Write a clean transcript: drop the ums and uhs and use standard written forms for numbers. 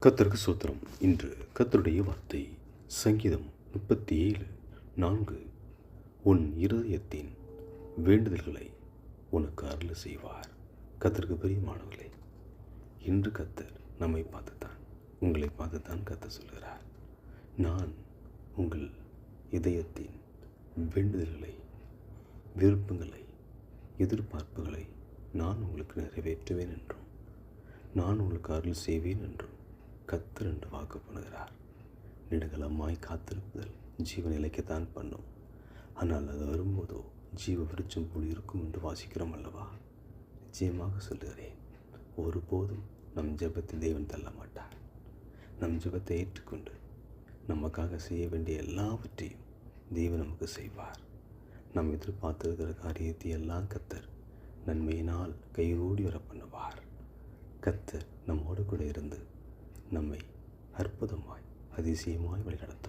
கர்த்தருக்கு ஸ்தோத்திரம். இன்று கர்த்தருடைய வார்த்தை சங்கீதம் 37:4. உன் இருதயத்தின் வேண்டுதல்களை உனக்கு அருள் செய்வார். கர்த்தருக்கு பிரியமானவர்களே, இன்று கர்த்தர் நம்மை பார்த்துத்தான், உங்களை பார்த்துத்தான் கர்த்தர் சொல்கிறார். நான் உங்கள் இதயத்தின் வேண்டுதல்களை, விருப்பங்களை, எதிர்பார்ப்புகளை நான் உங்களுக்கு நிறைவேற்றுவேன் என்றும், நான் உங்களுக்கு அருள் செய்வேன் என்றும் கர்த்தர் என்று வாக்கு பண்ணுகிறார். நெடுங்கலமாய் காத்திருப்பதில் ஜீவன் நிலைக்கத்தான் பண்ணும். ஆனால் அது வரும்போதோ ஜீவ விருட்சம் போல் இருக்கும் என்று வாசிக்கிறோம் அல்லவா? நிச்சயமாக சொல்லுகிறேன், ஒருபோதும் நம் ஜெபத்தை தேவன் தள்ள மாட்டார். நம் ஜெபத்தை ஏற்றுக்கொண்டு நமக்காக செய்ய வேண்டிய எல்லாவற்றையும் தேவன் நமக்கு செய்வார். நாம் எதிர்பார்த்திருக்கிற காரியத்தை எல்லாம் கர்த்தர் நன்மையினால் கைகூடி வர பண்ணுவார். கர்த்தர் நம்மோடு கூட இருந்து நம்மை அற்புதமாய் அதிசயமாய் வழிநடத்துவார்.